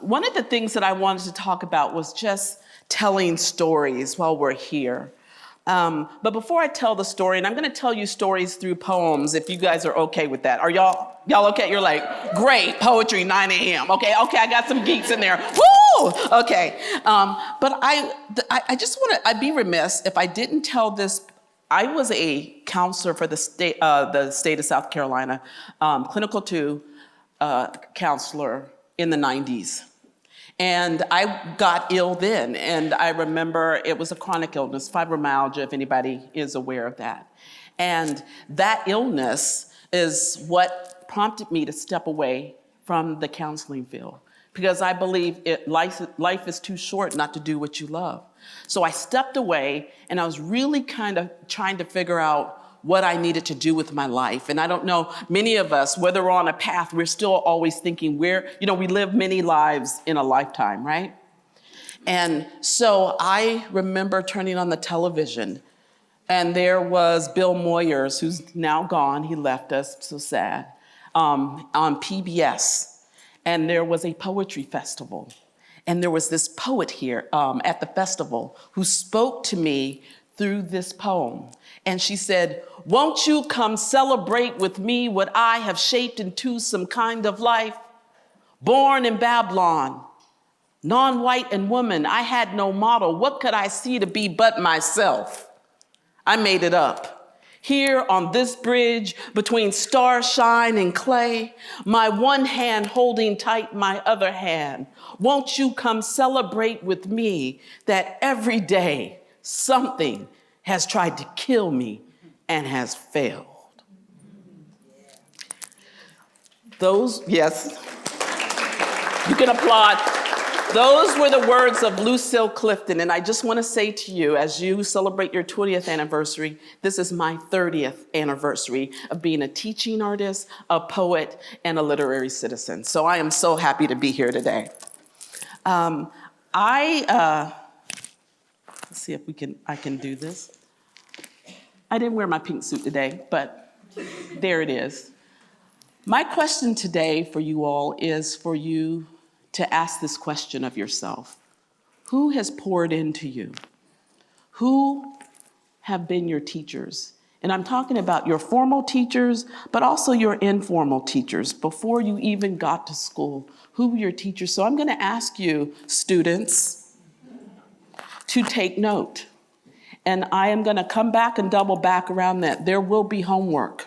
one of the things that I wanted to talk about was just telling stories while we're here. But before I tell the story, and I'm going to tell you stories through poems, if you guys are okay with that. Are y'all okay? You're like, great, poetry, 9 a.m. Okay, I got some geeks in there. Woo! Okay. But I just want to, I'd be remiss if I didn't tell this. I was a counselor for the state of South Carolina, clinical 2 counselor in the 90s. And I got ill then, and I remember it was a chronic illness, fibromyalgia, if anybody is aware of that. And that illness is what prompted me to step away from the counseling field, because I believe life is too short not to do what you love. So I stepped away, and I was really kind of trying to figure out what I needed to do with my life. And I don't know, many of us, whether we're on a path, we're still always thinking we live many lives in a lifetime, right? And so I remember turning on the television, and there was Bill Moyers, who's now gone, he left us, so sad, on PBS. And there was a poetry festival. And there was this poet here at the festival who spoke to me through this poem. And she said, "Won't you come celebrate with me what I have shaped into some kind of life? Born in Babylon, non-white and woman, I had no model. What could I see to be but myself? I made it up. Here on this bridge between starshine and clay, my one hand holding tight my other hand. Won't you come celebrate with me that every day something has tried to kill me and has failed." Those, yes, you can applaud. Those were the words of Lucille Clifton. And I just want to say to you, as you celebrate your 20th anniversary, this is my 30th anniversary of being a teaching artist, a poet, and a literary citizen. So I am so happy to be here today. Let's see if I can do this. I didn't wear my pink suit today, but there it is. My question today for you all is for you to ask this question of yourself. Who has poured into you? Who have been your teachers? And I'm talking about your formal teachers, but also your informal teachers before you even got to school. Who were your teachers? So I'm going to ask you, students, to take note. And I am going to come back and double back around that. There will be homework,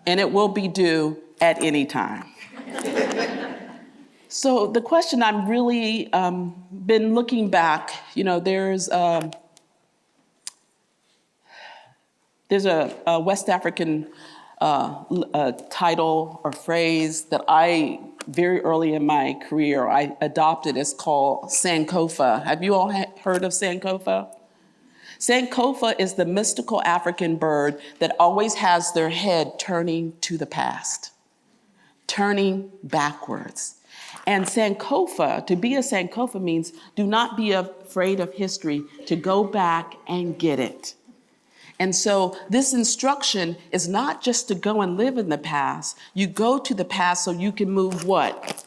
and it will be due at any time. So the question I'm really been looking back, there's a West African title or phrase that I, very early in my career, I adopted. It's called Sankofa. Have you all heard of Sankofa? Sankofa is the mystical African bird that always has their head turning to the past, turning backwards. And Sankofa, to be a Sankofa means do not be afraid of history, to go back and get it. And so this instruction is not just to go and live in the past. You go to the past so you can move what?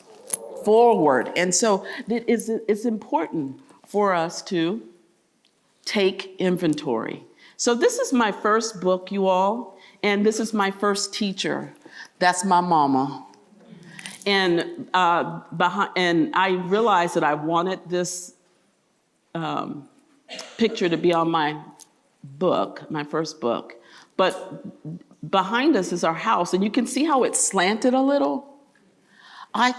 Forward. And so it's important for us to take inventory. So this is my first book, you all, and this is my first teacher. That's my mama. And I realized that I wanted this picture to be on my book, my first book. But behind us is our house, and you can see how it's slanted a little. I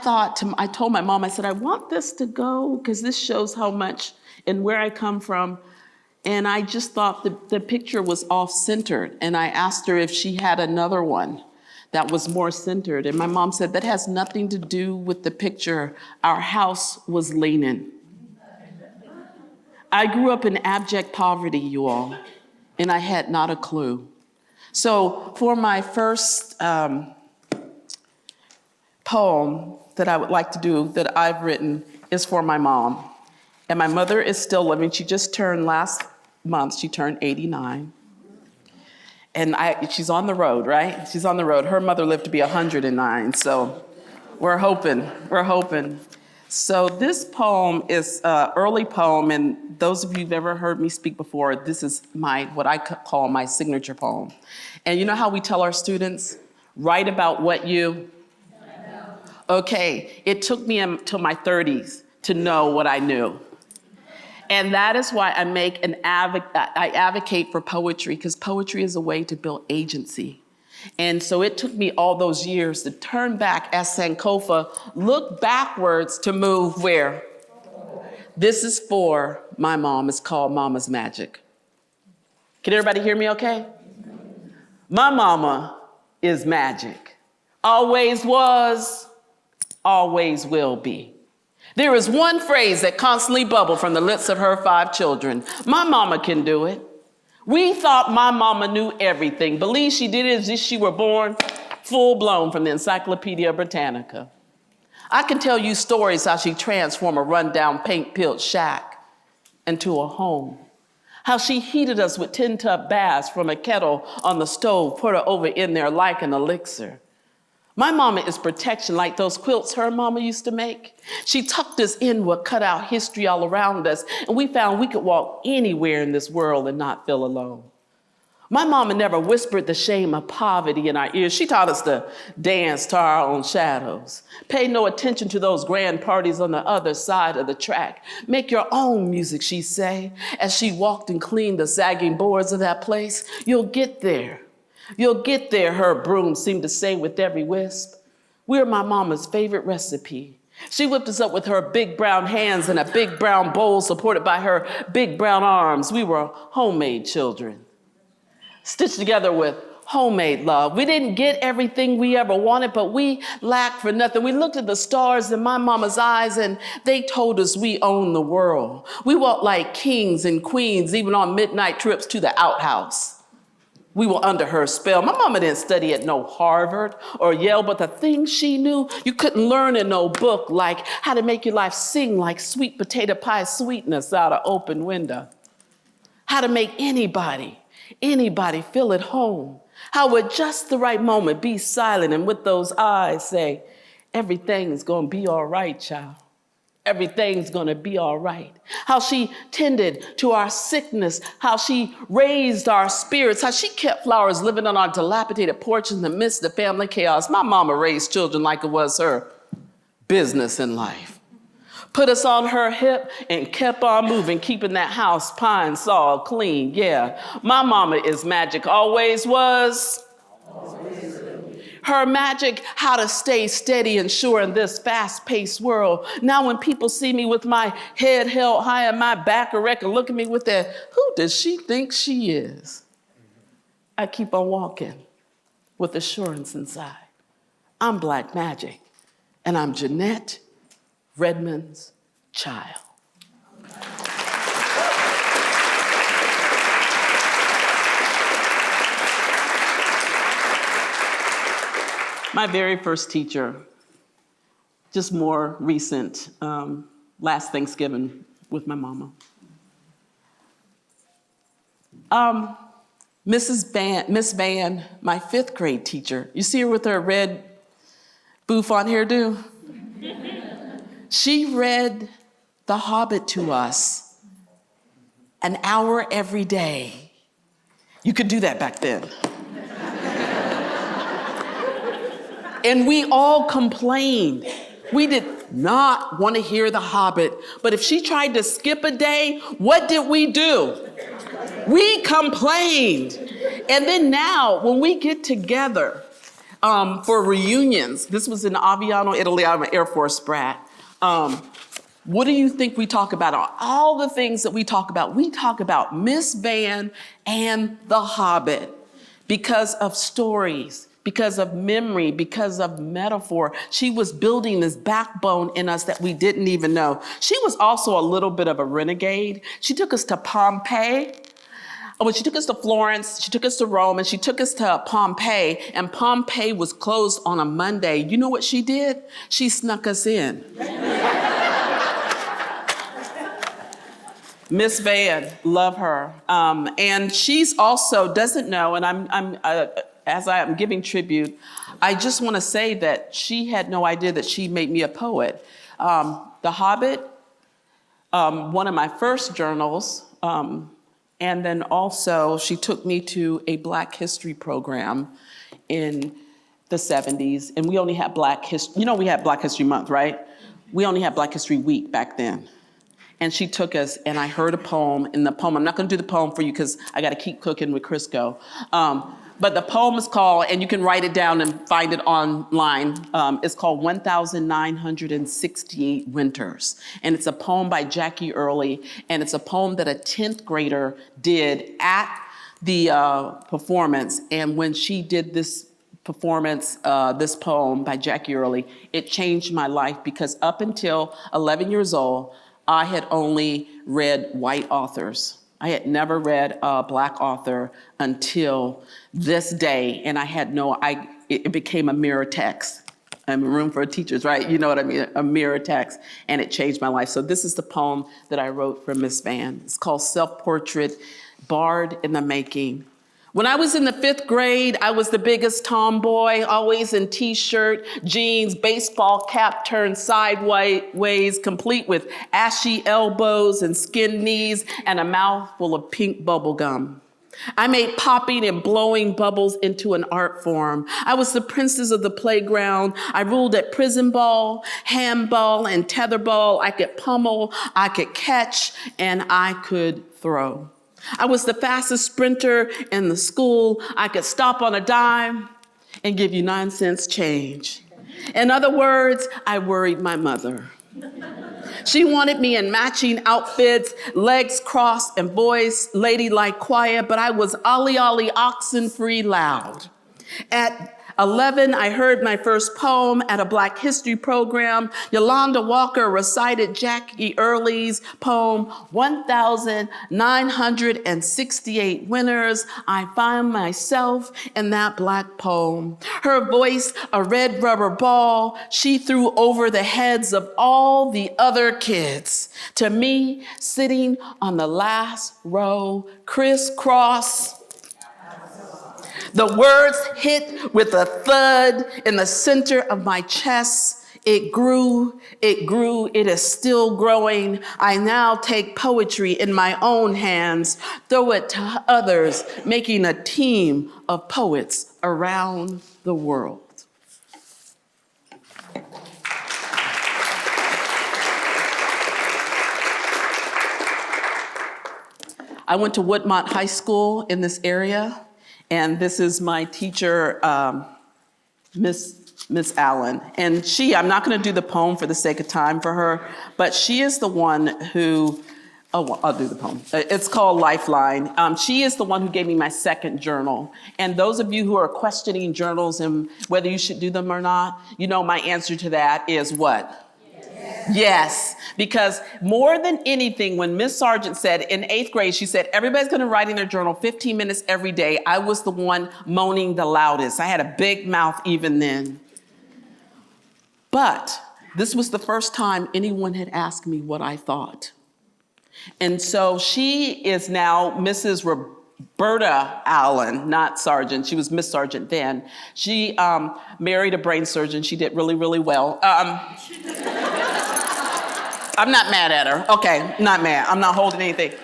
told my mom, I said, I want this to go because this shows how much and where I come from. And I just thought the picture was off-centered. And I asked her if she had another one that was more centered. And my mom said, that has nothing to do with the picture. Our house was leaning. I grew up in abject poverty, you all, and I had not a clue. So for my first poem that I would like to do, that I've written, is for my mom. And my mother is still living. She just turned last month, she turned 89. And she's on the road, right? She's on the road. Her mother lived to be 109, so we're hoping. So this poem is an early poem, and those of you who've ever heard me speak before, this is what I call my signature poem. And you know how we tell our students, write about what you? Okay, it took me until my 30s to know what I knew. And that is why I advocate for poetry, because poetry is a way to build agency. And so it took me all those years to turn back as Sankofa, look backwards to move where? This is for my mom. It's called Mama's Magic. Can everybody hear me okay? My mama is magic. Always was, always will be. There is one phrase that constantly bubbled from the lips of her 5 children. My mama can do it. We thought my mama knew everything. Believe she did it as if she were born full blown from the Encyclopedia Britannica. I can tell you stories how she transformed a rundown paint-built shack into a home. How she heated us with tin-tub baths from a kettle on the stove, put her over in there like an elixir. My mama is protection like those quilts her mama used to make. She tucked us in with cutout history all around us, and we found we could walk anywhere in this world and not feel alone. My mama never whispered the shame of poverty in our ears. She taught us to dance to our own shadows. Pay no attention to those grand parties on the other side of the track. Make your own music, she'd say, as she walked and cleaned the sagging boards of that place. You'll get there. You'll get there, her broom seemed to say with every wisp. We're my mama's favorite recipe. She whipped us up with her big brown hands in a big brown bowl supported by her big brown arms. We were homemade children, stitched together with homemade love. We didn't get everything we ever wanted, but we lacked for nothing. We looked at the stars in my mama's eyes and they told us we own the world. We walked like kings and queens, even on midnight trips to the outhouse. We were under her spell. My mama didn't study at no Harvard or Yale, but the things she knew you couldn't learn in no book, like how to make your life sing like sweet potato pie sweetness out of open window. How to make anybody feel at home. How at just the right moment be silent and with those eyes say, everything's gonna be all right, child. Everything's gonna be all right. How she tended to our sickness, how she raised our spirits, how she kept flowers living on our dilapidated porches in the midst of family chaos. My mama raised children like it was her business in life. Put us on her hip and kept on moving, keeping that house pine saw clean, yeah. My mama is magic, always was. Always. Her magic, how to stay steady and sure in this fast-paced world. Now when people see me with my head held high and my back erect and look at me with that, who does she think she is? I keep on walking with assurance inside. I'm Black Magic, and I'm Jeanette Redmond's child. My very first teacher, just more recent, last Thanksgiving with my mama. Miss Van, my 5th grade teacher. You see her with her red bouffant hairdo? She read The Hobbit to us an hour every day. You could do that back then. And we all complained. We did not want to hear The Hobbit. But if she tried to skip a day, what did we do? We complained. And then now, when we get together for reunions, this was in Aviano, Italy, I'm an Air Force brat. What do you think we talk about? All the things that we talk about Miss Van and The Hobbit because of stories, because of memory, because of metaphor. She was building this backbone in us that we didn't even know. She was also a little bit of a renegade. She took us to Pompeii. When she took us to Florence, she took us to Rome, and she took us to Pompeii, and Pompeii was closed on a Monday. You know what she did? She snuck us in. Miss Van, love her. And she's also doesn't know, and as I am giving tribute, I just want to say that she had no idea that she made me a poet. The Hobbit, one of my first journals, and then also she took me to a Black History program in the 70s, and we only had Black History, we had Black History Month, right? We only had Black History Week back then. And she took us, and I heard a poem, and the poem, I'm not gonna do the poem for you because I gotta keep cooking with Crisco. But the poem is called, and you can write it down and find it online, it's called 1,968 Winters. And it's a poem by Jackie Early, and it's a poem that a 10th grader did at the performance. And when she did this performance, this poem by Jackie Early, it changed my life because up until 11 years old, I had only read white authors. I had never read a Black author until this day, and it became a mirror text. I'm a room for teachers, right? You know what I mean, a mirror text, and it changed my life. So this is the poem that I wrote for Miss Van. It's called Self-Portrait, Bard in the Making. When I was in the 5th grade, I was the biggest tomboy, always in t-shirt, jeans, baseball cap turned sideways, complete with ashy elbows and skinned knees and a mouth full of pink bubble gum. I made popping and blowing bubbles into an art form. I was the princess of the playground. I ruled at prison ball, handball, and tetherball. I could pummel, I could catch, and I could throw. I was the fastest sprinter in the school. I could stop on a dime and give you 9 cents change. In other words, I worried my mother. She wanted me in matching outfits, legs crossed and voice ladylike quiet, but I was ollie ollie oxen free loud. At 11, I heard my first poem at a Black History program. Yolanda Walker recited Jackie Early's poem, 1,968 Winters. I find myself in that Black poem. Her voice, a red rubber ball, she threw over the heads of all the other kids. To me, sitting on the last row, crisscross, the words hit with a thud in the center of my chest. It grew, it is still growing. I now take poetry in my own hands, throw it to others, making a team of poets around the world. I went to Woodmont High School in this area. And this is my teacher, Miss Allen. And I'm not gonna do the poem for the sake of time for her, but she is the one who, I'll do the poem. It's called Lifeline. She is the one who gave me my second journal. And those of you who are questioning journals and whether you should do them or not, my answer to that is what? Yes, because more than anything, when Miss Sargent said in 8th grade, she said, everybody's gonna write in their journal 15 minutes every day. I was the one moaning the loudest. I had a big mouth even then. But this was the first time anyone had asked me what I thought. And so she is now Mrs. Roberta Allen, not Sargent. She was Miss Sargent then. She married a brain surgeon. She did really, really well. I'm not mad at her. Okay, not mad. I'm not holding anything.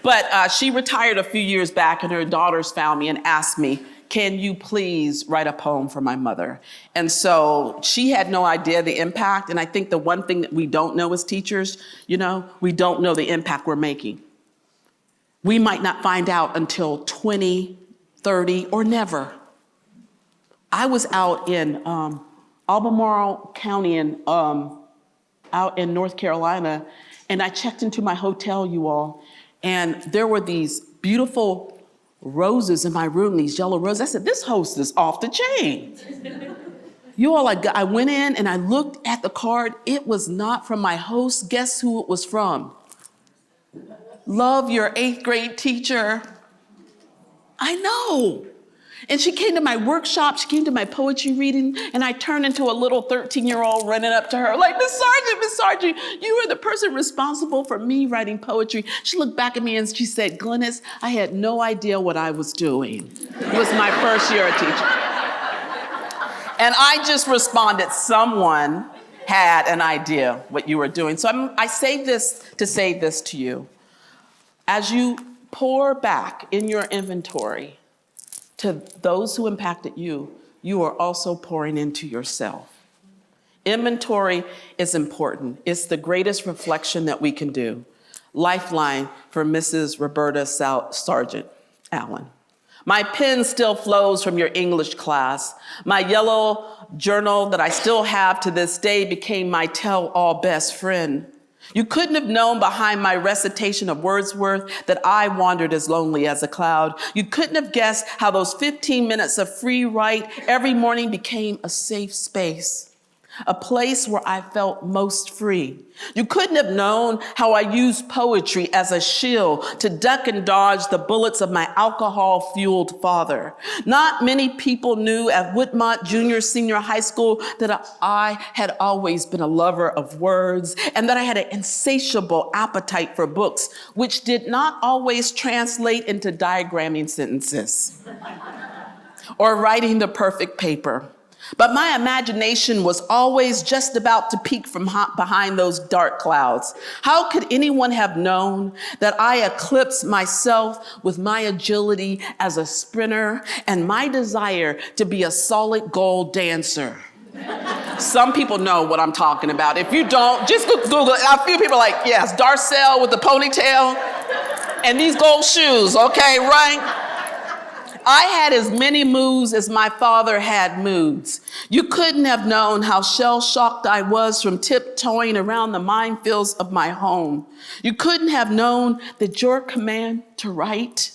But she retired a few years back, and her daughters found me and asked me, can you please write a poem for my mother? And so she had no idea the impact. And I think the one thing that we don't know as teachers, we don't know the impact we're making. We might not find out until 20, 30, or never. I was out in Albemarle County out in North Carolina, and I checked into my hotel, you all, and there were these beautiful roses in my room, these yellow roses. I said, this host is off the chain. You all, I went in and I looked at the card. It was not from my host. Guess who it was from? Love, your 8th grade teacher. I know. And she came to my workshop, she came to my poetry reading, and I turned into a little 13-year-old running up to her like, Miss Sargent, you were the person responsible for me writing poetry. She looked back at me and she said, Glennis, I had no idea what I was doing. It was my first year a teacher. And I just responded, someone had an idea what you were doing. So I say this to say this to you. As you pour back in your inventory to those who impacted you, you are also pouring into yourself. Inventory is important. It's the greatest reflection that we can do. Lifeline for Mrs. Roberta Sargent Allen. My pen still flows from your English class. My yellow journal that I still have to this day became my tell-all best friend. You couldn't have known behind my recitation of Wordsworth that I wandered as lonely as a cloud. You couldn't have guessed how those 15 minutes of free write every morning became a safe space, a place where I felt most free. You couldn't have known how I used poetry as a shield to duck and dodge the bullets of my alcohol-fueled father. Not many people knew at Woodmont Junior Senior High School that I had always been a lover of words and that I had an insatiable appetite for books, which did not always translate into diagramming sentences or writing the perfect paper. But my imagination was always just about to peek from behind those dark clouds. How could anyone have known that I eclipsed myself with my agility as a sprinter and my desire to be a solid gold dancer? Some people know what I'm talking about. If you don't, just Google it. A few people are like, yes, Darcel with the ponytail and these gold shoes, okay, right? I had as many moves as my father had moods. You couldn't have known how shell-shocked I was from tiptoeing around the minefields of my home. You couldn't have known that your command to write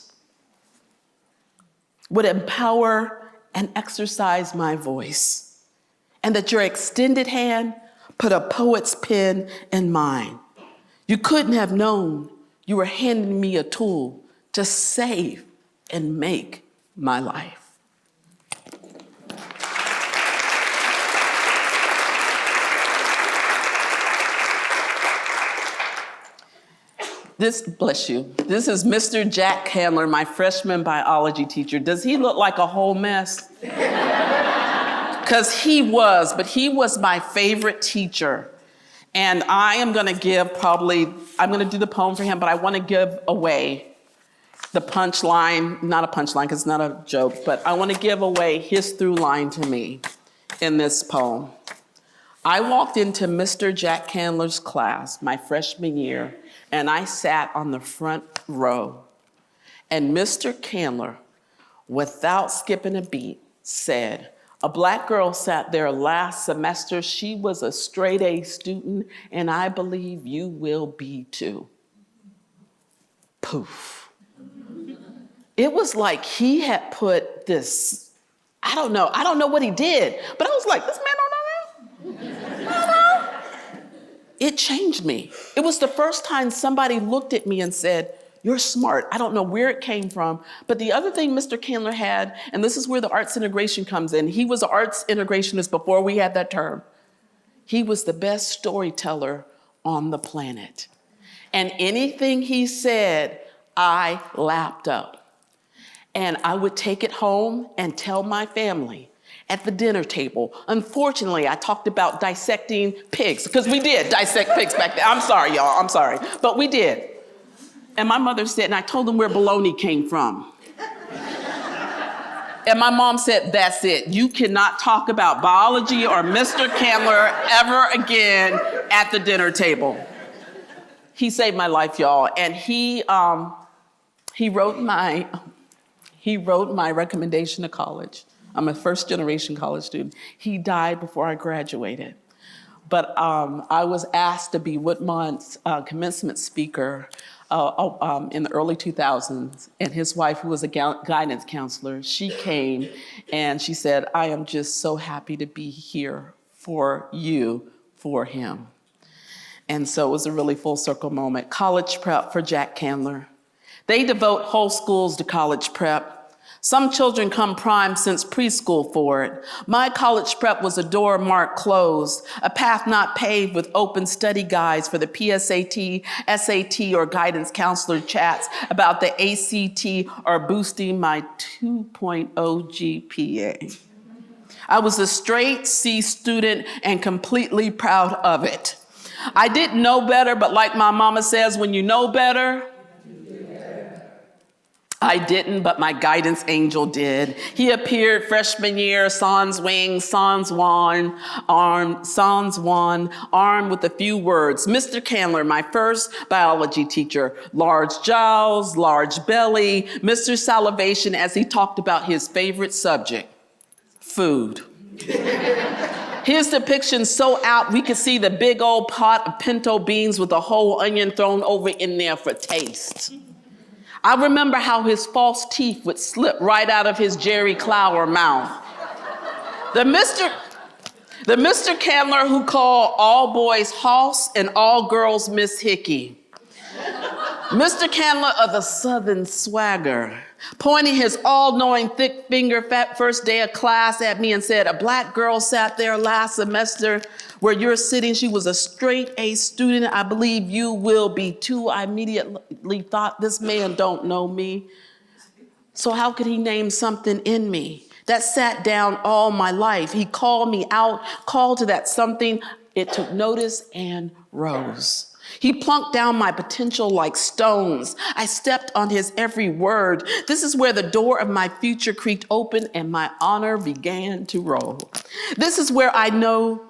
would empower and exercise my voice, and that your extended hand put a poet's pen in mine. You couldn't have known you were handing me a tool to save and make my life. Bless you. This is Mr. Jack Handler, my freshman biology teacher. Does he look like a whole mess? Because he was my favorite teacher. And I am gonna I'm gonna do the poem for him, but I wanna give away the punchline, not a punchline because it's not a joke, but I want to give away his through line to me in this poem. I walked into Mr. Jack Candler's class my freshman year, and I sat on the front row. And Mr. Candler, without skipping a beat, said, "A black girl sat there last semester. She was a straight A student, and I believe you will be too." Poof. It was like he had put this, I don't know what he did, but I was like, this man don't know that? It changed me. It was the first time somebody looked at me and said, "You're smart." I don't know where it came from, but the other thing Mr. Candler had, and this is where the arts integration comes in, he was an arts integrationist before we had that term. He was the best storyteller on the planet. And anything he said, I lapped up. And I would take it home and tell my family at the dinner table. Unfortunately, I talked about dissecting pigs, because we did dissect pigs back then. I'm sorry, y'all, I'm sorry, but we did. And my mother said, and I told them where bologna came from. And my mom said, that's it. You cannot talk about biology or Mr. Candler ever again at the dinner table. He saved my life, y'all. And he wrote my recommendation to college. I'm a first generation college student. He died before I graduated. But I was asked to be Woodmont's commencement speaker in the early 2000s. And his wife, who was a guidance counselor, she came and she said, "I am just so happy to be here for you, for him." And so it was a really full circle moment. College prep for Jack Candler. They devote whole schools to college prep. Some children come primed since preschool for it. My college prep was a door marked closed, a path not paved with open study guides for the PSAT, SAT, or guidance counselor chats about the ACT or boosting my 2.0 GPA. I was a straight C student and completely proud of it. I didn't know better, but like my mama says, when you know better, I didn't, but my guidance angel did. He appeared freshman year, sans wings, sans wand, armed with a few words. Mr. Candler, my first biology teacher, large jowls, large belly, Mr. Salivation, as he talked about his favorite subject, food. His depiction so out, we could see the big old pot of pinto beans with a whole onion thrown over in there for taste. I remember how his false teeth would slip right out of his Jerry Clower mouth. The Mr. Candler who called all boys Hoss and all girls Miss Hickey. Mr. Candler of the Southern swagger, pointing his all-knowing thick finger first day of class at me and said, a black girl sat there last semester where you're sitting. She was a straight A student. I believe you will be too. I immediately thought, this man don't know me. So how could he name something in me that sat down all my life? He called me out, called to that something. It took notice and rose. He plunked down my potential like stones. I stepped on his every word. This is where the door of my future creaked open and my honor began to roll. This is where I knew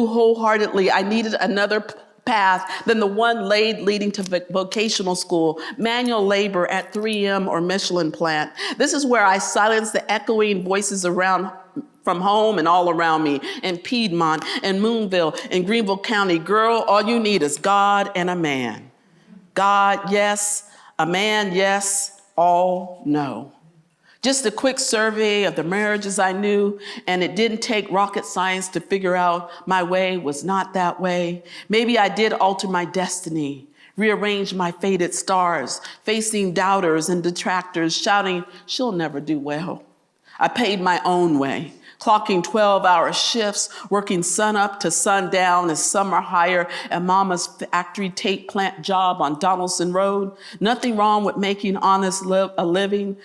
wholeheartedly I needed another path than the one leading to vocational school, manual labor at 3M or Michelin plant. This is where I silenced the echoing voices around from home and all around me, in Piedmont, and Moonville, and Greenville County. Girl, all you need is God and a man. God, yes. A man, yes. All, no. Just a quick survey of the marriages I knew, and it didn't take rocket science to figure out my way was not that way. Maybe I did alter my destiny, rearrange my fated stars, facing doubters and detractors, shouting, she'll never do well. I paid my own way, clocking 12-hour shifts, working sun up to sundown as summer hire at Mama's factory tape plant job on Donaldson Road. Nothing wrong with making honest living,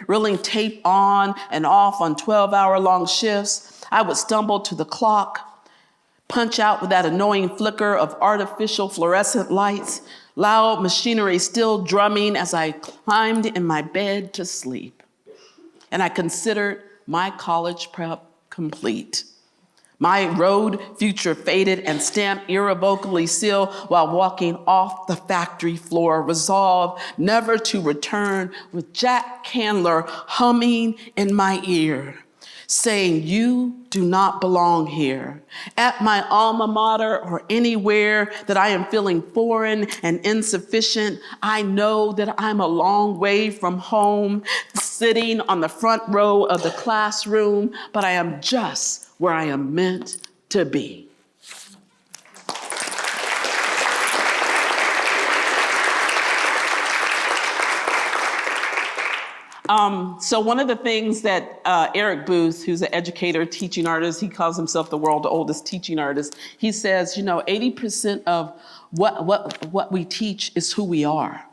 reeling tape on and off on 12-hour long shifts. I would stumble to the clock, punch out with that annoying flicker of artificial fluorescent lights, loud machinery still drumming as I climbed in my bed to sleep. And I considered my college prep complete. My road future faded and stamped irrevocably sealed while walking off the factory floor, resolved never to return with Jack Candler humming in my ear, saying, you do not belong here. At my alma mater or anywhere that I am feeling foreign and insufficient, I know that I'm a long way from home, sitting on the front row of the classroom, but I am just where I am meant to be. So one of the things that Eric Booth, who's an educator, teaching artist, he calls himself the world's oldest teaching artist. He says, 80% of what we teach is who we are.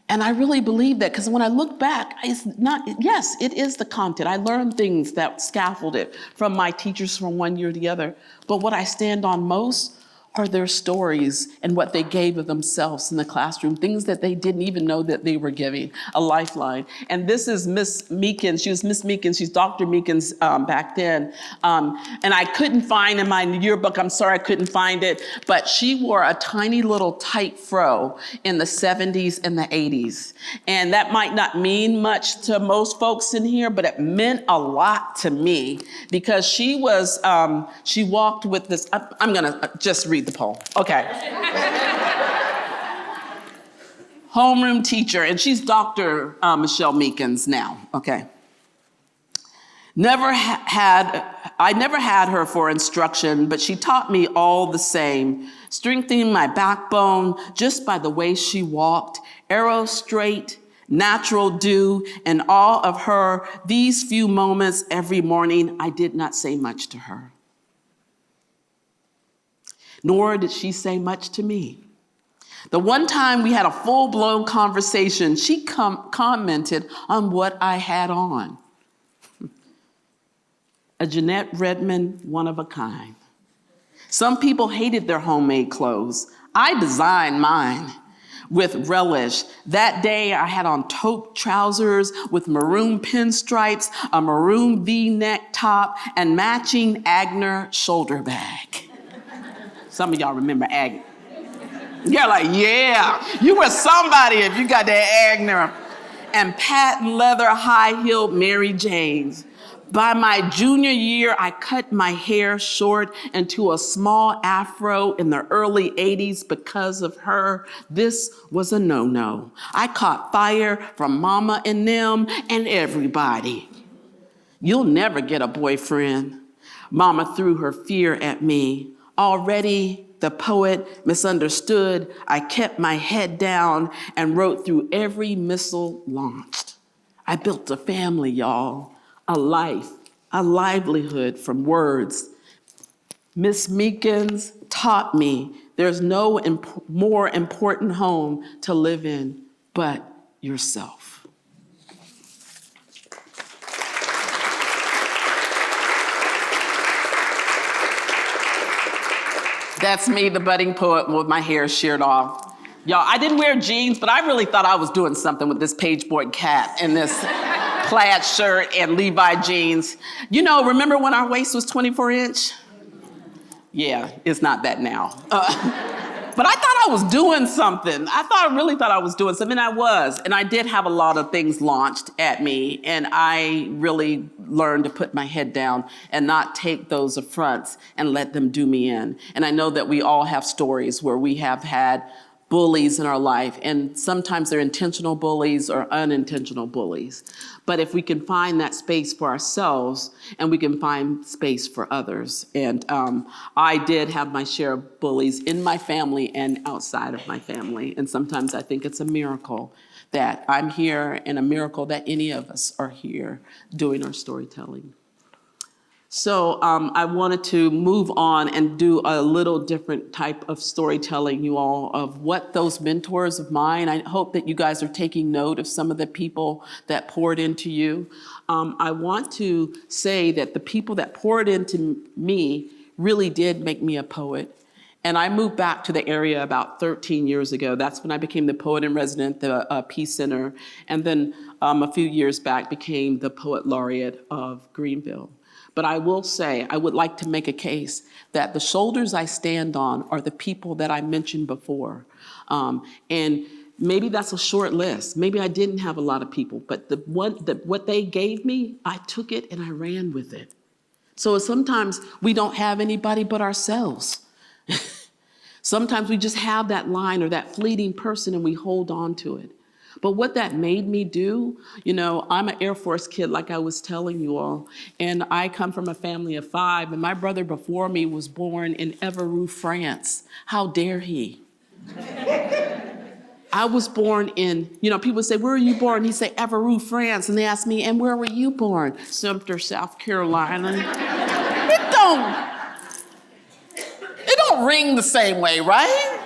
And I really believe that, because when I look back, yes, it is the content. I learned things that scaffolded from my teachers from one year to the other. But what I stand on most are their stories and what they gave of themselves in the classroom, things that they didn't even know that they were giving, a lifeline. And this is Miss Meekins. She was Miss Meekins. She's Dr. Meekins back then. And I couldn't find in my yearbook, I'm sorry I couldn't find it, but she wore a tiny little tight fro in the 70s and the 80s. And that might not mean much to most folks in here, but it meant a lot to me because she walked with this, I'm gonna just read the poem. Okay. Homeroom teacher, and she's Dr. Michelle Meekins now, okay. I never had her for instruction, but she taught me all the same, strengthening my backbone just by the way she walked, arrow straight, natural dew, and all of her, these few moments every morning, I did not say much to her. Nor did she say much to me. The one time we had a full-blown conversation, she commented on what I had on. a Jeanette Redmond one of a kind. Some people hated their homemade clothes. I designed mine with relish. That day I had on taupe trousers with maroon pinstripes, a maroon V-neck top, and matching Agner shoulder bag. Some of y'all remember Agner. You're like, yeah, you were somebody if you got that Agner. And patent leather high-heeled Mary Janes. By my junior year, I cut my hair short into a small afro in the early 80s because of her. This was a no-no. I caught fire from mama and them and everybody. You'll never get a boyfriend. Mama threw her fear at me. Already the poet misunderstood, I kept my head down and wrote through every missile launched. I built a family, y'all. A life, a livelihood from words. Miss Meekins taught me there's no more important home to live in but yourself. That's me, the budding poet with my hair sheared off. Y'all, I didn't wear jeans, but I really thought I was doing something with this pageboy cap and this plaid shirt and Levi jeans. You know, remember when our waist was 24 inch? Yeah, it's not that now. But I thought I was doing something. I really thought I was doing something. I was. And I did have a lot of things launched at me. And I really learned to put my head down and not take those affronts and let them do me in. And I know that we all have stories where we have had bullies in our life, and sometimes they're intentional bullies or unintentional bullies. But if we can find that space for ourselves and we can find space for others. And I did have my share of bullies in my family and outside of my family. And sometimes I think it's a miracle that I'm here and a miracle that any of us are here doing our storytelling. So I wanted to move on and do a little different type of storytelling, you all, of what those mentors of mine, I hope that you guys are taking note of some of the people that poured into you. I want to say that the people that poured into me really did make me a poet. And I moved back to the area about 13 years ago. That's when I became the poet in residence, the Peace Center. And then a few years back became the poet laureate of Greenville. But I will say, I would like to make a case that the shoulders I stand on are the people that I mentioned before. And maybe that's a short list. Maybe I didn't have a lot of people, but what they gave me, I took it and I ran with it. So sometimes we don't have anybody but ourselves. Sometimes we just have that line or that fleeting person and we hold on to it. But what that made me do, you know, I'm an Air Force kid, like I was telling you all, and I come from a family of 5, and my brother before me was born in Évreux, France. How dare he? I was born in, you know, people say, where were you born? He say, Évreux, France. And they ask me, and where were you born? Sumter, South Carolina. It don't ring the same way, right?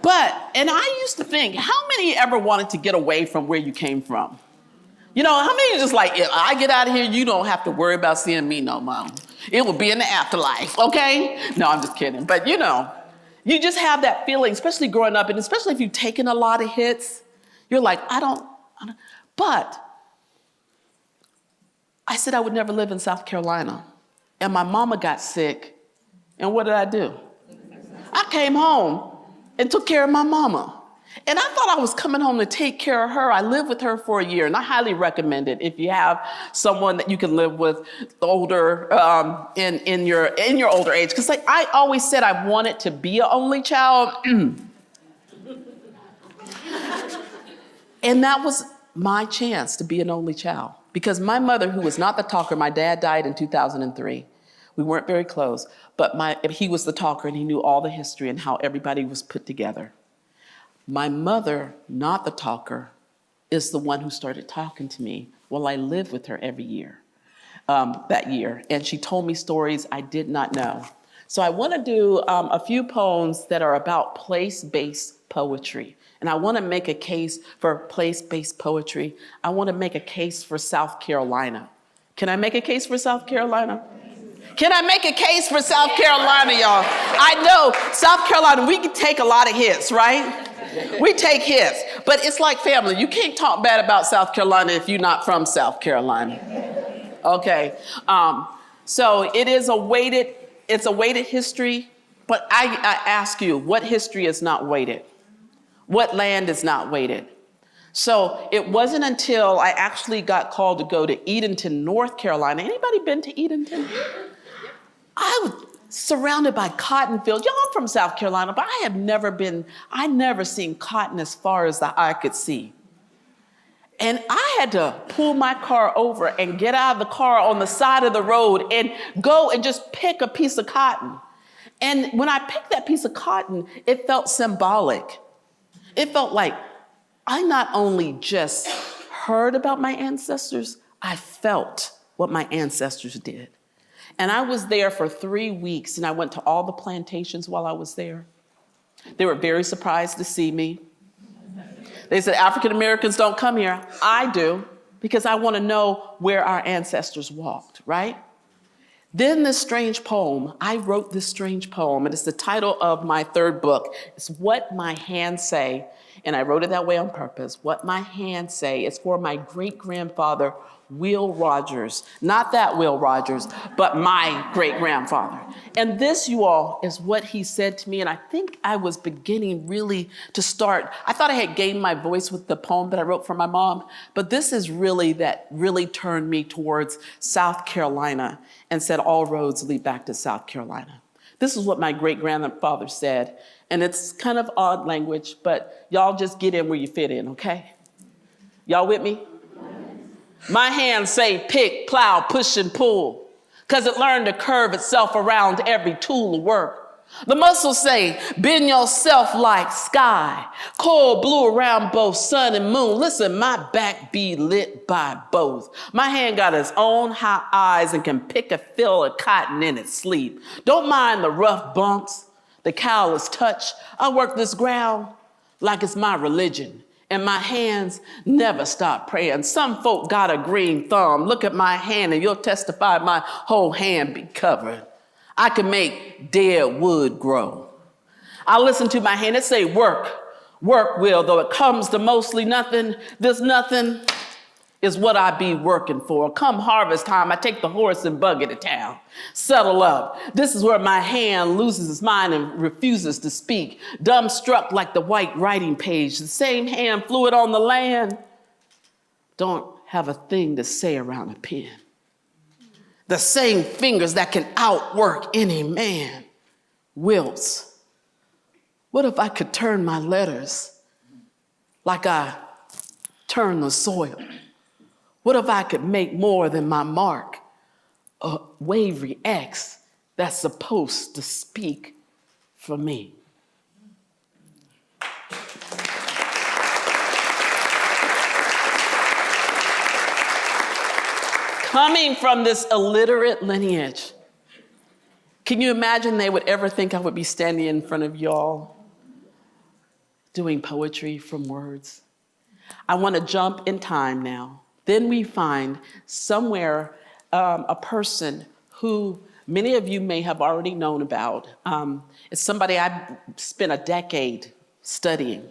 But, and I used to think, how many ever wanted to get away from where you came from? You know, how many are just like, if I get out of here, you don't have to worry about seeing me no more. It will be in the afterlife, okay? No, I'm just kidding. But you know, you just have that feeling, especially growing up, and especially if you've taken a lot of hits, you're like, I don't. But I said I would never live in South Carolina. And my mama got sick, and what did I do? I came home and took care of my mama. And I thought I was coming home to take care of her. I lived with her for a year, and I highly recommend it if you have someone that you can live with older, in your older age. Because like I always said, I wanted to be an only child. And that was my chance to be an only child. Because my mother, who was not the talker, my dad died in 2003. We weren't very close, but he was the talker and he knew all the history and how everybody was put together. My mother, not the talker, is the one who started talking to me while I lived with her every year, that year. And she told me stories I did not know. So I want to do a few poems that are about place-based poetry. And I want to make a case for place-based poetry. I want to make a case for South Carolina. Can I make a case for South Carolina? Can I make a case for South Carolina, y'all? I know South Carolina, we can take a lot of hits, right? We take hits, but it's like family. You can't talk bad about South Carolina if you're not from South Carolina. Okay, so it's a weighted history, but I ask you, what history is not weighted? What land is not weighted? So it wasn't until I actually got called to go to Edenton, North Carolina. Anybody been to Edenton? I was surrounded by cotton fields. Y'all, I'm from South Carolina, but I never seen cotton as far as the eye could see. And I had to pull my car over and get out of the car on the side of the road and go and just pick a piece of cotton. And when I picked that piece of cotton, it felt symbolic. It felt like I not only just heard about my ancestors, I felt what my ancestors did. And I was there for 3 weeks, and I went to all the plantations while I was there. They were very surprised to see me. They said, African Americans don't come here. I do, because I want to know where our ancestors walked, right? Then this strange poem, I wrote this strange poem, and it's the title of my third book. It's What My Hands Say, and I wrote it that way on purpose. What My Hands Say. It's for my great-grandfather, Will Rogers. Not that Will Rogers, but my great-grandfather. And this, you all, is what he said to me, and I think I was beginning really to start. I thought I had gained my voice with the poem that I wrote for my mom, but this is really turned me towards South Carolina and said all roads lead back to South Carolina. This is what my great-grandfather said, and it's kind of odd language, but y'all just get in where you fit in, okay? Y'all with me? My hands say pick, plow, push, and pull, because it learned to curve itself around every tool of work. The muscles say bend yourself like sky, cold blue around both sun and moon. Listen, my back be lit by both. My hand got its own hot eyes and can pick a fill of cotton in its sleep. Don't mind the rough bumps, the callous touch. I work this ground like it's my religion. And my hands never stop praying. Some folk got a green thumb. Look at my hand and you'll testify my whole hand be covered. I can make dead wood grow. I listen to my hand, it say work, will, though it comes to mostly nothing. This nothing is what I be working for. Come harvest time, I take the horse and buggy to town. Settle up. This is where my hand loses its mind and refuses to speak. Dumbstruck like the white writing page. The same hand fluid on the land. Don't have a thing to say around a pen. The same fingers that can outwork any man. Wilts. What if I could turn my letters like I turn the soil? What if I could make more than my mark, a wavery X that's supposed to speak for me? Coming from this illiterate lineage, can you imagine they would ever think I would be standing in front of y'all doing poetry from words? I want to jump in time now. Then we find somewhere a person who many of you may have already known about. It's somebody I spent a decade studying.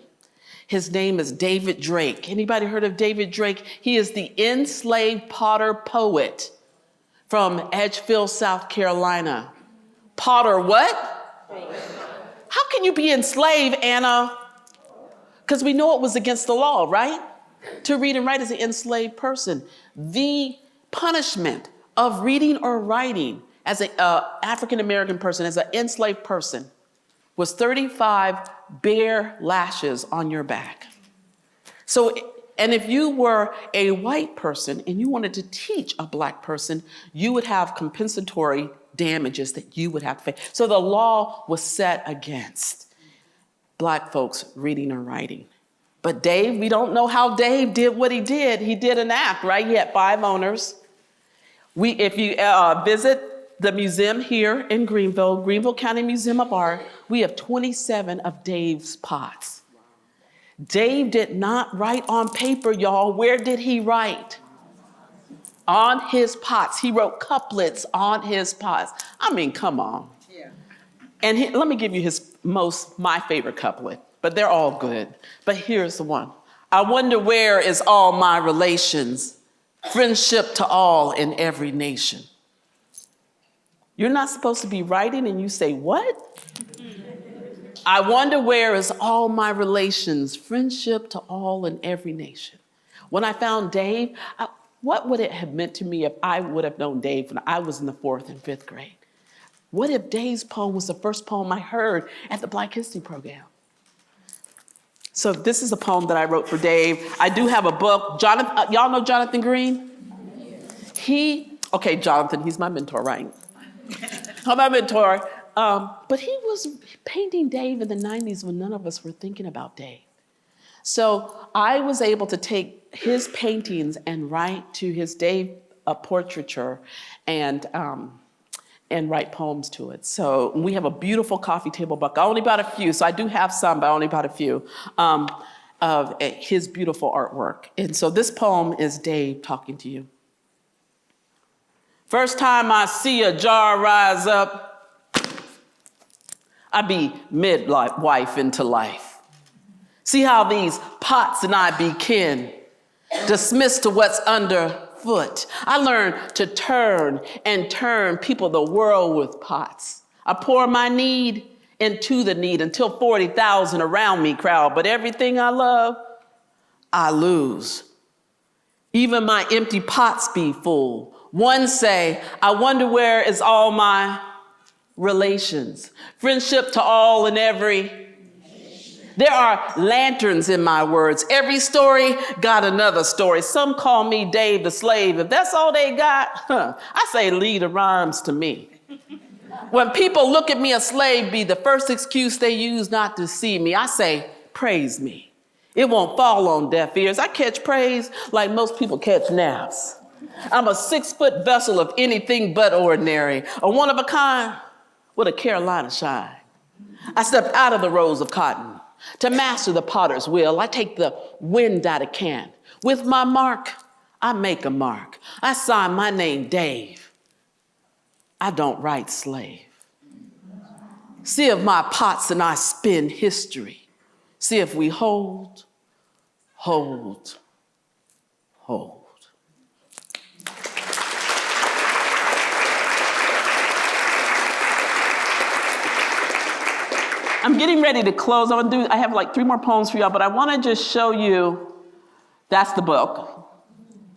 His name is David Drake. Anybody heard of David Drake? He is the enslaved potter poet from Edgefield, South Carolina. Potter what? How can you be enslaved, Anna? Because we know it was against the law, right? To read and write as an enslaved person. The punishment of reading or writing as an African-American person, as an enslaved person, was 35 bare lashes on your back. So, and if you were a white person and you wanted to teach a black person, you would have compensatory damages that you would have to pay. So the law was set against black folks reading or writing. But Dave, we don't know how Dave did what he did. He did an act, right? He had 5 owners. If you visit the museum here in Greenville County Museum of Art, we have 27 of Dave's pots. Dave did not write on paper, y'all. Where did he write? on his pots. He wrote couplets on his pots. I mean, come on. Yeah. And let me give you my favorite couplet, but they're all good. But here's the one. I wonder where is all my relations, friendship to all in every nation. You're not supposed to be writing and you say, what? I wonder where is all my relations, friendship to all in every nation. When I found Dave, what would it have meant to me if I would have known Dave when I was in the 4th and 5th grade? What if Dave's poem was the first poem I heard at the Black History program? So this is a poem that I wrote for Dave. I do have a book. Jonathan, y'all know Jonathan Green? Okay, Jonathan, he's my mentor, right? My mentor. But he was painting Dave in the 90s when none of us were thinking about Dave. So I was able to take his paintings and write to his Dave portraiture and write poems to it. So we have a beautiful coffee table book. I only bought a few, so I do have some, but I only bought a few, of his beautiful artwork. And so this poem is Dave talking to you. First time I see a jar rise up, I be midwife into life. See how these pots and I be kin, dismissed to what's underfoot. I learned to turn and turn people the world with pots. I pour my need into the need until 40,000 around me crowd, but everything I love, I lose. Even my empty pots be full. One say, I wonder where is all my relations, friendship to all and every. There are lanterns in my words. Every story got another story. Some call me Dave the slave. If that's all they got, I say lead the rhymes to me. When people look at me a slave be the first excuse they use not to see me, I say, praise me. It won't fall on deaf ears. I catch praise like most people catch naps. I'm a 6-foot vessel of anything but ordinary, a one of a kind with a Carolina shine. I stepped out of the rows of cotton. To master the potter's wheel, I take the wind out of can. With my mark, I make a mark. I sign my name, Dave. I don't write slave. See if my pots and I spin history. See if we hold. I'm getting ready to close. I have like 3 more poems for y'all, but I want to just show you, that's the book.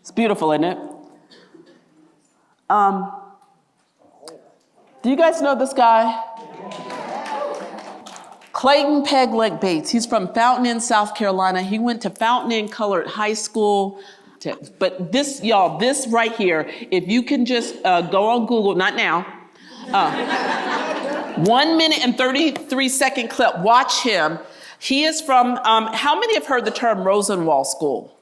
It's beautiful, isn't it? Do you guys know this guy? Clayton Pegleg Bates. He's from Fountain Inn, South Carolina. He went to Fountain Inn Colored High School. But this, y'all, this right here, if you can just go on Google, not now, 1 minute and 33-second clip, watch him. He is from, how many have heard the term Rosenwald School?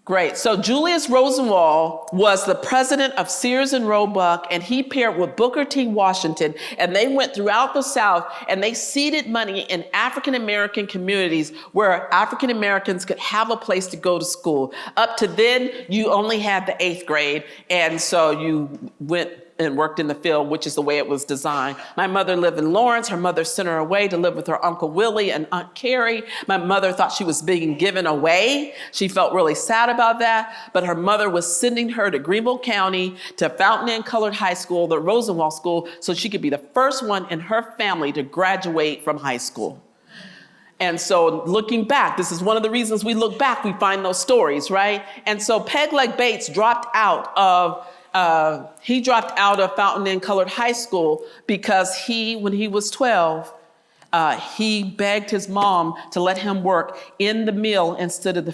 Great. So Julius Rosenwald was the president of Sears and Roebuck, and he paired with Booker T. Washington, and they went throughout the South, and they seeded money in African-American communities where African-Americans could have a place to go to school. Up to then, you only had the 8th grade, and so you went and worked in the field, which is the way it was designed. My mother lived in Lawrence. Her mother sent her away to live with her Uncle Willie and Aunt Carrie. My mother thought she was being given away. She felt really sad about that, but her mother was sending her to Greenville County to Fountain Inn Colored High School, the Rosenwald School, so she could be the first one in her family to graduate from high school. And so looking back, this is one of the reasons we look back, we find those stories, right? And so Pegleg Bates dropped out of Fountain Inn Colored High School because when he was 12, he begged his mom to let him work in the mill instead of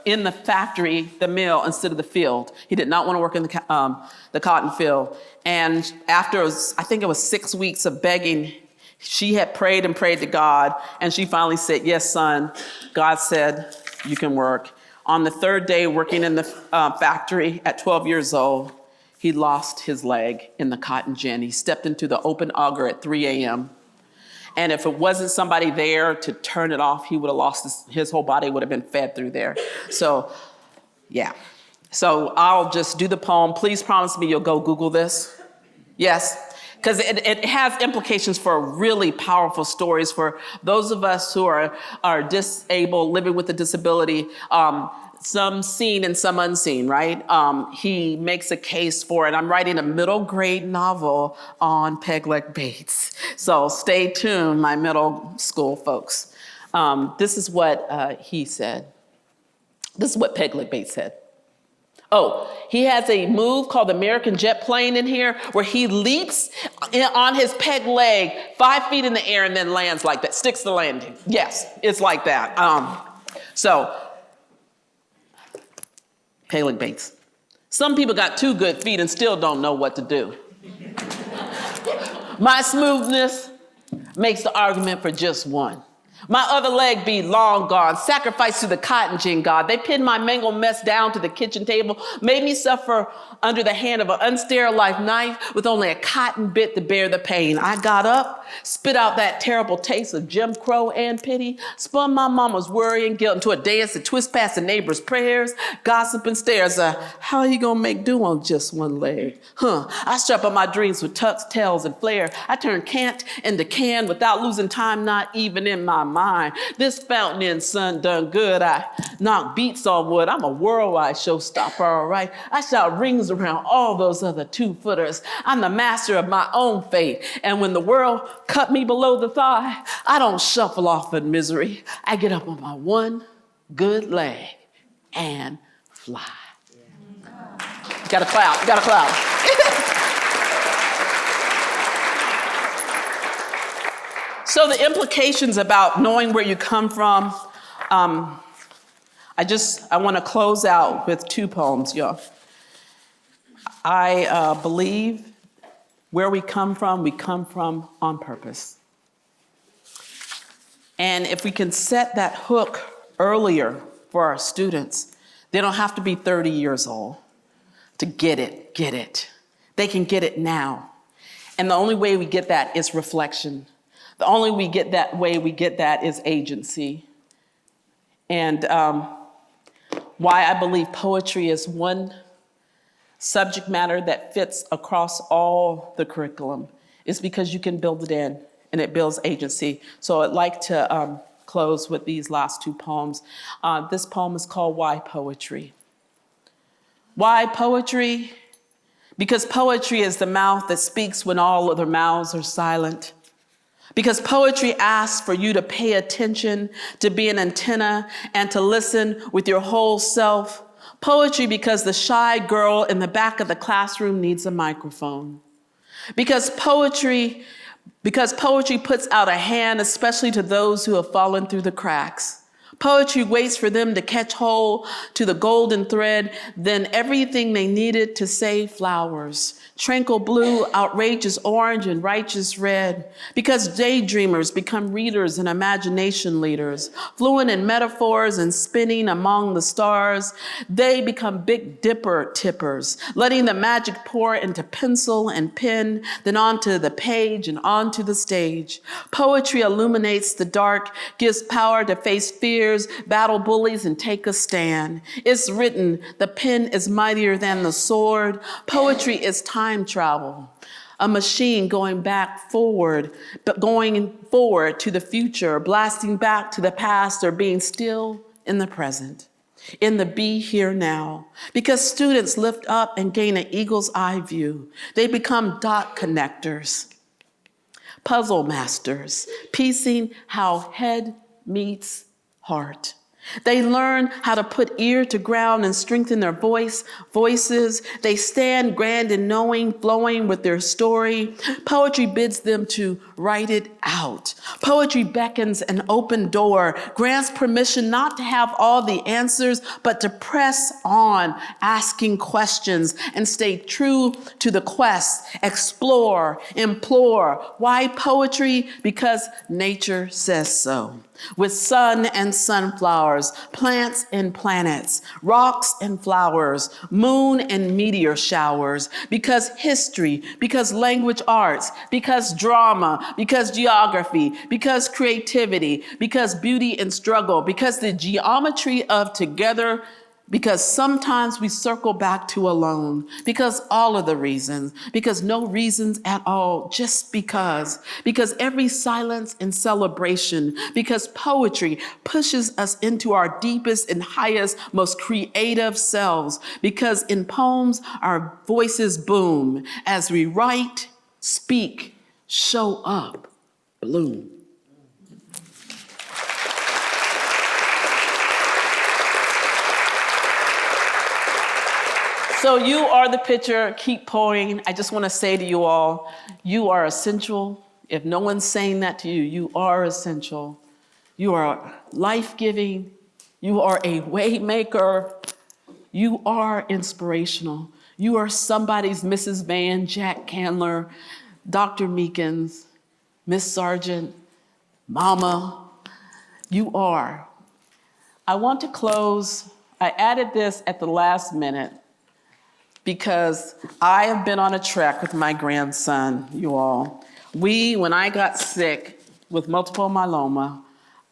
in the factory, the mill instead of the field. He did not want to work in the cotton field. And after, I think it was 6 weeks of begging, she had prayed and prayed to God, and she finally said, yes, son, God said, you can work. On the 3rd day working in the factory at 12 years old, he lost his leg in the cotton gin. He stepped into the open auger at 3 a.m. And if it wasn't somebody there to turn it off, he would have lost his whole body would have been fed through there. So, yeah. So I'll just do the poem. Please promise me you'll go Google this. Yes? Because it has implications for really powerful stories for those of us who are disabled, living with a disability, some seen and some unseen, right? He makes a case for it. I'm writing a middle grade novel on Peg Leg Bates. So stay tuned, my middle school folks. This is what he said. This is what Peg Leg Bates said. Oh, he has a move called the American jet plane in here where he leaps on his peg leg 5 feet in the air and then lands like that, sticks the landing. Yes, it's like that. So, Peg Leg Bates. Some people got 2 good feet and still don't know what to do. My smoothness makes the argument for just one. My other leg be long gone, sacrificed to the cotton gin god. They pinned my mangled mess down to the kitchen table, made me suffer under the hand of an unsterilized knife with only a cotton bit to bear the pain. I got up, spit out that terrible taste of Jim Crow and pity, spun my mama's worry and guilt into a dance to twist past the neighbor's prayers, gossip and stares. How you gonna make do on just one leg? I strap up my dreams with tucks, tails, and flair. I turn can't into can without losing time, not even in my mind. This fountain in sun done good. I knock beats on wood. I'm a worldwide showstopper, all right? I shout rings around all those other 2-footers. I'm the master of my own fate. And when the world cut me below the thigh, I don't shuffle off in misery. I get up on my one good leg and fly. Gotta clap, gotta clap. So the implications about knowing where you come from, I want to close out with 2 poems, y'all. I believe where we come from on purpose. And if we can set that hook earlier for our students, they don't have to be 30 years old to get it. They can get it now. And the only way we get that is reflection. The only way we get that is agency. And why I believe poetry is one subject matter that fits across all the curriculum is because you can build it in and it builds agency. So I'd like to close with these last 2 poems. This poem is called Why Poetry? Why poetry? Because poetry is the mouth that speaks when all other mouths are silent. Because poetry asks for you to pay attention, to be an antenna, and to listen with your whole self. Poetry because the shy girl in the back of the classroom needs a microphone. Because poetry puts out a hand, especially to those who have fallen through the cracks. Poetry waits for them to catch hold to the golden thread, then everything they needed to say flowers. Tranquil blue, outrageous orange, and righteous red. Because daydreamers become readers and imagination leaders. Fluent in metaphors and spinning among the stars, they become Big Dipper tippers, letting the magic pour into pencil and pen, then onto the page and onto the stage. Poetry illuminates the dark, gives power to face fears, battle bullies, and take a stand. It's written, the pen is mightier than the sword. Poetry is time travel, a machine going forward to the future, blasting back to the past, or being still in the present, in the be here now. Because students lift up and gain an eagle's eye view. They become dot connectors, puzzle masters, piecing how head meets heart. They learn how to put ear to ground and strengthen their voices. They stand grand in knowing, flowing with their story. Poetry bids them to write it out. Poetry beckons an open door, grants permission not to have all the answers, but to press on, asking questions and stay true to the quest, explore, implore. Why poetry? Because nature says so. With sun and sunflowers, plants and planets, rocks and flowers, moon and meteor showers, because history, because language arts, because drama, because geography, because creativity, because beauty and struggle, because the geometry of together Because sometimes we circle back to alone, because all of the reasons, because no reasons at all, just because every silence and celebration, because poetry pushes us into our deepest and highest, most creative selves, because in poems, our voices boom as we write, speak, show up, bloom. So you are the picture, keep pouring. I just want to say to you all, you are essential. If no one's saying that to you, you are essential. You are life-giving. You are a way maker. You are inspirational. You are somebody's Mrs. Van, Jack Candler, Dr. Meekins, Miss Sargent, Mama. You are. I want to close. I added this at the last minute, because I have been on a trek with my grandson, you all. When I got sick with multiple myeloma,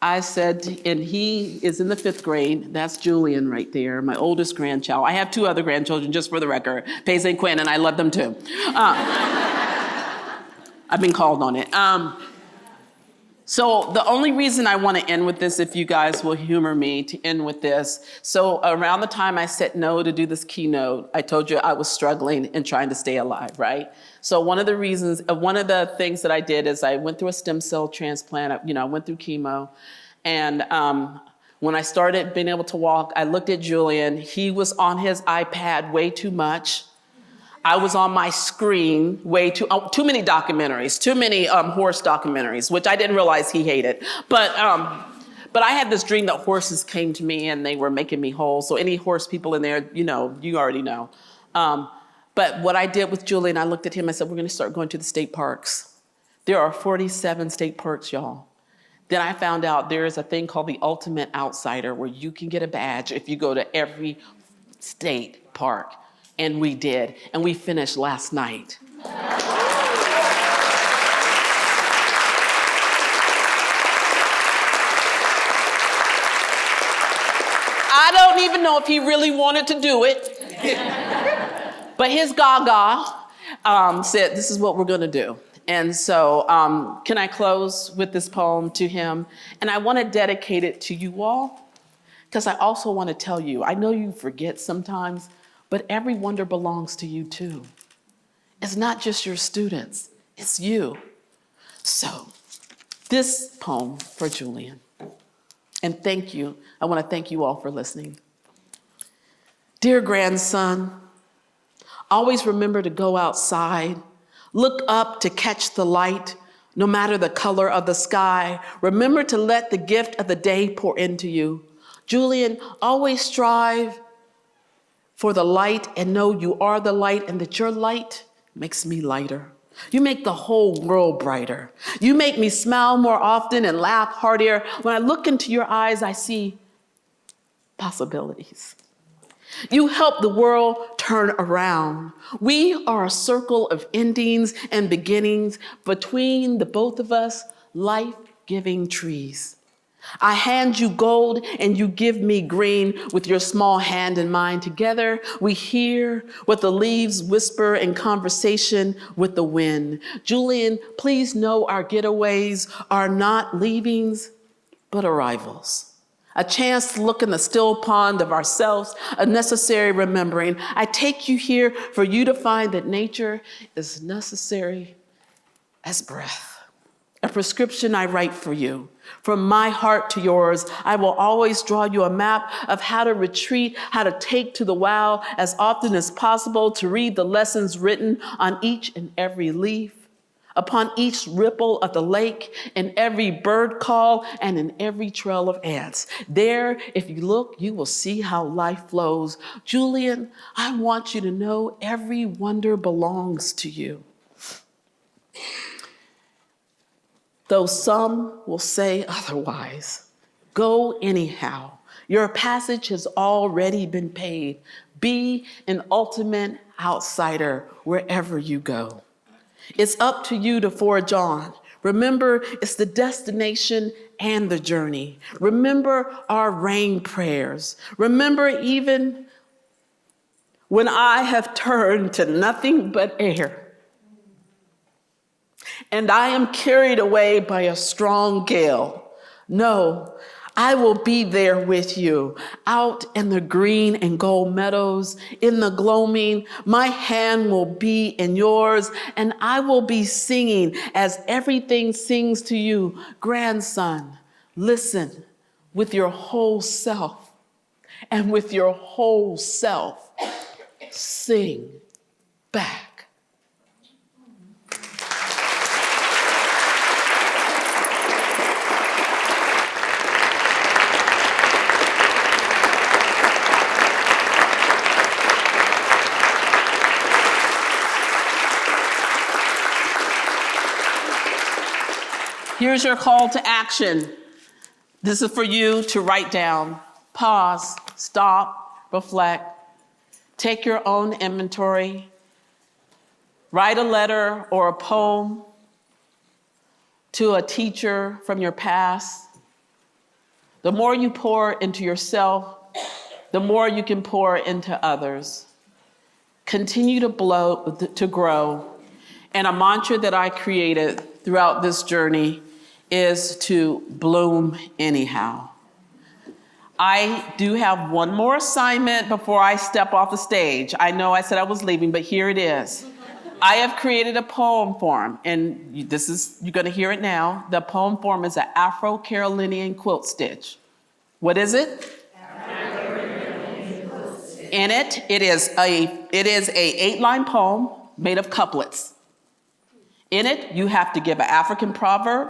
I said, and he is in the 5th grade, that's Julian right there, my oldest grandchild. I have 2 other grandchildren, just for the record, Pace and Quinn, and I love them too. I've been called on it. So the only reason I want to end with this, if you guys will humor me to end with this. So around the time I said no to do this keynote, I told you I was struggling and trying to stay alive, right? So one of the things that I did is I went through a stem cell transplant. I went through chemo. And when I started being able to walk, I looked at Julian. He was on his iPad way too much. I was on my screen way too many documentaries, too many horse documentaries, which I didn't realize he hated. But I had this dream that horses came to me and they were making me whole. So any horse people in there, you already know. But what I did with Julian, I looked at him, I said, we're gonna start going to the state parks. There are 47 state parks, y'all. Then I found out there is a thing called the Ultimate Outsider, where you can get a badge if you go to every state park. And we did, and we finished last night. I don't even know if he really wanted to do it, but his gaga said, this is what we're gonna do. And so can I close with this poem to him? And I wanna dedicate it to you all, because I also wanna tell you, I know you forget sometimes, but every wonder belongs to you too. It's not just your students, it's you. So this poem for Julian. And thank you. I want to thank you all for listening. Dear grandson, always remember to go outside. Look up to catch the light, no matter the color of the sky. Remember to let the gift of the day pour into you. Julian, always strive for the light and know you are the light, and that your light makes me lighter. You make the whole world brighter. You make me smile more often and laugh heartier. When I look into your eyes, I see possibilities. You help the world turn around. We are a circle of endings and beginnings. Between the both of us, life-giving trees. I hand you gold and you give me green. With your small hand in mine, together we hear what the leaves whisper in conversation with the wind. Julian, please know our getaways are not leavings, but arrivals. A chance to look in the still pond of ourselves, a necessary remembering. I take you here for you to find that nature is necessary as breath. A prescription I write for you. From my heart to yours, I will always draw you a map of how to retreat, how to take to the wow as often as possible, to read the lessons written on each and every leaf, upon each ripple of the lake, in every bird call, and in every trail of ants. There, if you look, you will see how life flows. Julian, I want you to know every wonder belongs to you. Though some will say otherwise, go anyhow. Your passage has already been paid. Be an ultimate outsider wherever you go. It's up to you to forge on. Remember, it's the destination and the journey. Remember our rain prayers. Remember even when I have turned to nothing but air, and I am carried away by a strong gale. No, I will be there with you, out in the green and gold meadows, in the gloaming. My hand will be in yours, and I will be singing as everything sings to you. Grandson, listen with your whole self, and with your whole self, sing back. Here's your call to action. This is for you to write down, pause, stop, reflect, take your own inventory, write a letter or a poem to a teacher from your past. The more you pour into yourself, the more you can pour into others. Continue to grow. And a mantra that I created throughout this journey is to bloom anyhow. I do have one more assignment before I step off the stage. I know I said I was leaving, but here it is. I have created a poem form, and you're gonna hear it now. The poem form is an Afro-Carolinian quilt stitch. What is it? Afro-Carolinian quilt stitch. In it, it is a 8-line poem made of couplets. In it, you have to give an African proverb,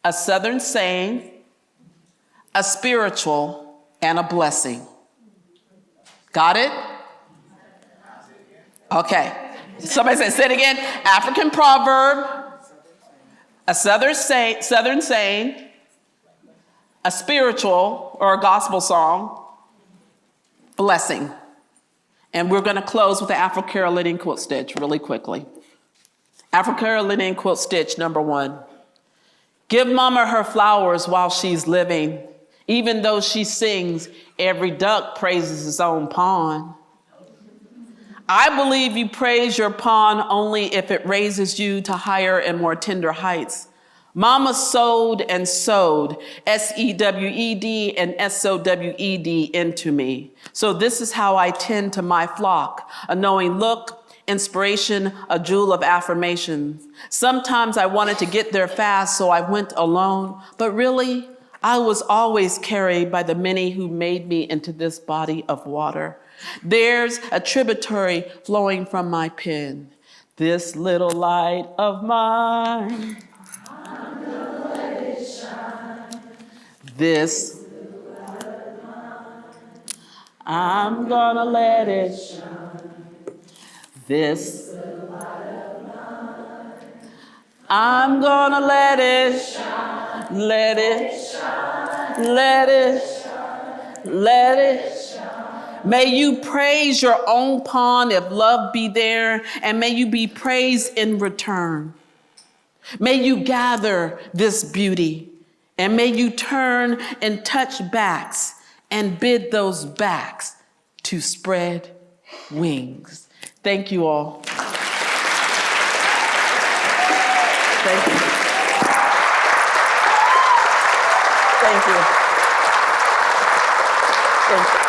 a Southern saying, a spiritual, and a blessing. Got it? Okay. Somebody say it again. African proverb, a Southern saying, a spiritual or a gospel song, blessing. And we're going to close with the Afro-Carolinian quilt stitch really quickly. Afro-Carolinian quilt stitch number 1. Give mama her flowers while she's living. Even though she sings, every duck praises its own pond. I believe you praise your pond only if it raises you to higher and more tender heights. Mama sowed and sowed, S-E-W-E-D and S-O-W-E-D into me. So this is how I tend to my flock, a knowing look, inspiration, a jewel of affirmation. Sometimes I wanted to get there fast, so I went alone. But really, I was always carried by the many who made me into this body of water. There's a tributary flowing from my pen. This little light of mine, I'm gonna let it shine. This little light of mine, I'm gonna let it shine. This little light of mine, I'm gonna let it shine, let it shine, let it shine, let it shine. May you praise your own pond if love be there, and may you be praised in return. May you gather this beauty, and may you turn and touch backs and bid those backs to spread wings. Thank you all. Thank you. Thank you. Thank you.